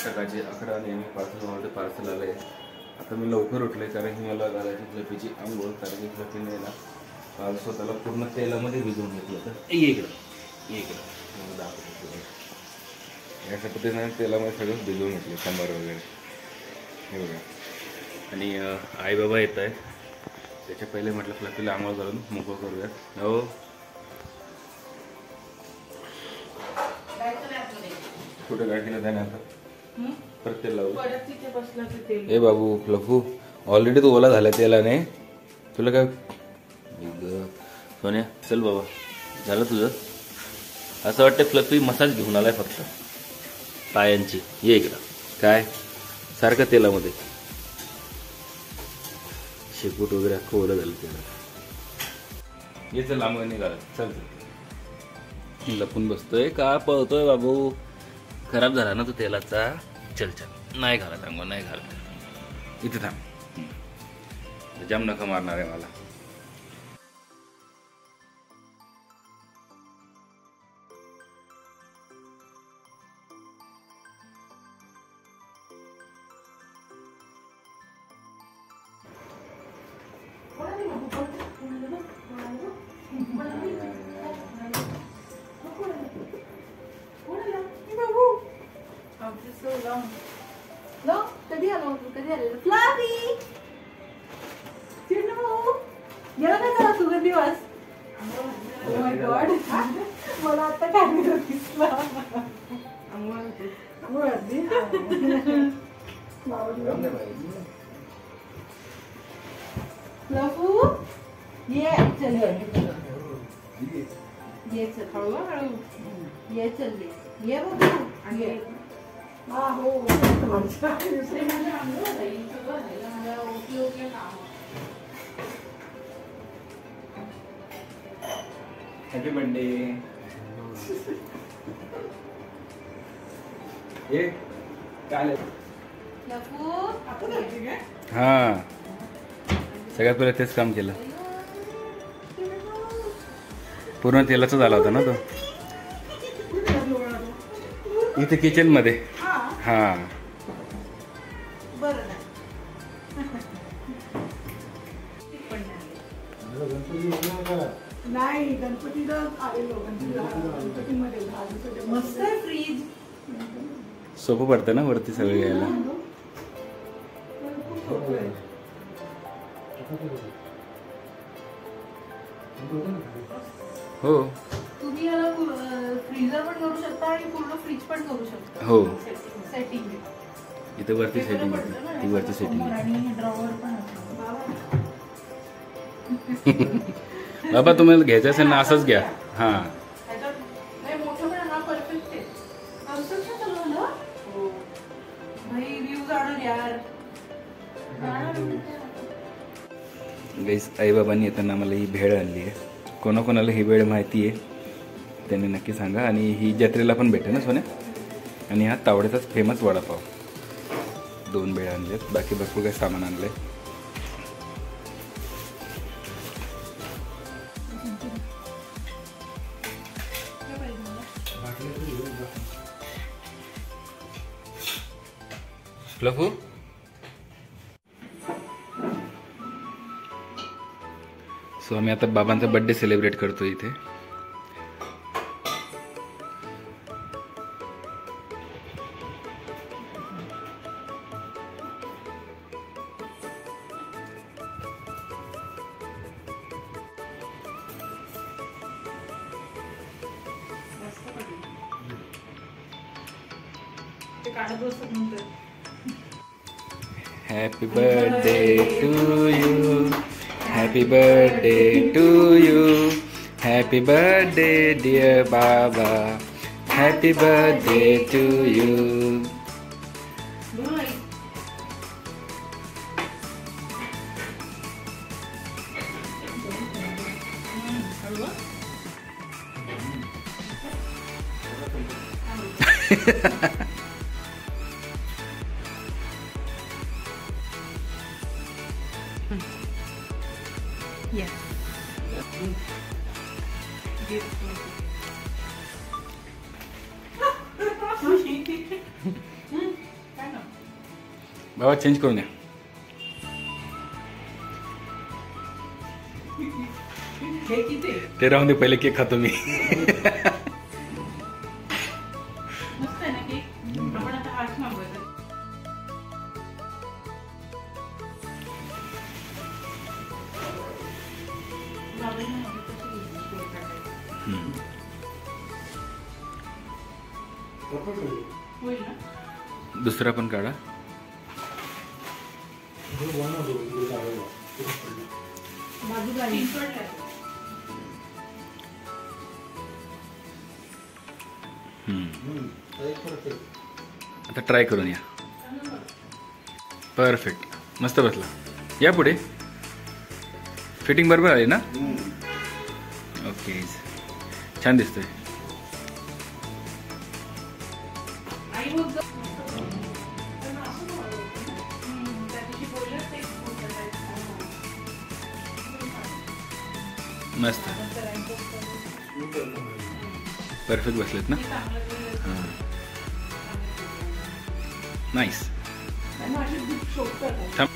सकाळचे 11 नेहमी पार्सल आलं आहे. आता मी लवकर उठले कारण की मला घालायची फ्लफीची आंघोळ, कारण की फ्लफीने ना काल स्वतःला पूर्ण तेलामध्ये भिजवून घेतलं होतं. ये इकडं मला दाखवतो. अशा पद्धतीने तेलामध्ये सगळं भिजवून घेतलं, सांबार वगैरे हे बघा. आणि आई बाबा येत आहे, त्याच्या पहिले म्हटलं फ्लफीला आंघोळ घालून मोकळं करूया. हो कुठे काय केलं त्याने आता परत तेल लावलं. ए बाबू फ्लफू ऑलरेडी तो ओला झाला तेलाने, तुला काय सोन्या चल बाबा झालं तुझं. असं वाटतं फ्लफी मसाज घेऊन आलाय फक्त पायांची. ये इकडं काय सारखं तेलामध्ये शेपूट वगैरे अख्खं ओलं झालं त्याला. ये चल लांब निघाला, चल लपून बसतोय का पळतोय बाबू. खराब झाला ना तो तेलाचा. चल चल नाही घालत अंगो, नाही घालत. इथे थांब, जाम नखं मारणार आहे मला. कधी आलेलं फ्लावी गेला काय झाला सुगंध दिवस. मला आता काय दिसला फ्लफू. ये चल ये चल हळूहळू ये चल ये बघू ये. हो हॅपी बर्थडे. ये काय हा सगळ्यात पहिले तेच काम केलं. पूर्ण तेलाचा झाला होता ना तो. इथे किचन मध्ये. हा नाही गणपतीला आलेलो. गणपतीमध्ये मस्त आहे फ्रीज. सोपं पडतं ना वरती सगळं घ्यायला. हो तुम्ही याला फ्रीजर पण करू शकता आणि पूर्ण फ्रीज पण करू शकता. हो सेटिंग इथे वरती सेटिंग ती वरती सेटिंग आणि ड्रॉवर पण बाबा तुम्हाला घ्यायचं असेल ना असंच घ्या. हा मोठं पण ना परफेक्ट आहे. भाई व्ह्यूज आणून यार. गाईस आईबाबांनी येताना मला ही भेळ आणली आहे. कोणाकोणाला ही भेळ माहिती आहे त्यांनी नक्की सांगा. आणि ही जत्रेला पण भेटे ना सोन्या. आणि हा तावड्याचाच फेमस वडापाव. 2 भेळ आणलेत, बाकी भरपूर काही सामान आणलंय. फ्लफू सो आम्ही आता बाबांचा बर्थडे सेलिब्रेट करतो इथे. Happy birthday to you. Happy birthday to you. Happy birthday dear Baba. Happy birthday to you. Yes. बाबा चेंज करून द्या. हे किती ते राहून दे, पहिले केक खातो मी. मस्त आहे ना केक. आपण आता हाच मागवायचा. होईल ना. दुसरा पण काढा. बाजूला चिंचवडला. आता ट्राय करून या. परफेक्ट, मस्त बसला. या पुढे. फिटिंग बरोबर आली ना. ओके, छान दिसतोय. आई बघ गं. त्याच्याशी बोलत ते मस्त, परफेक्ट बसलेत ना. हां, नाईस. शोधतात. थांब.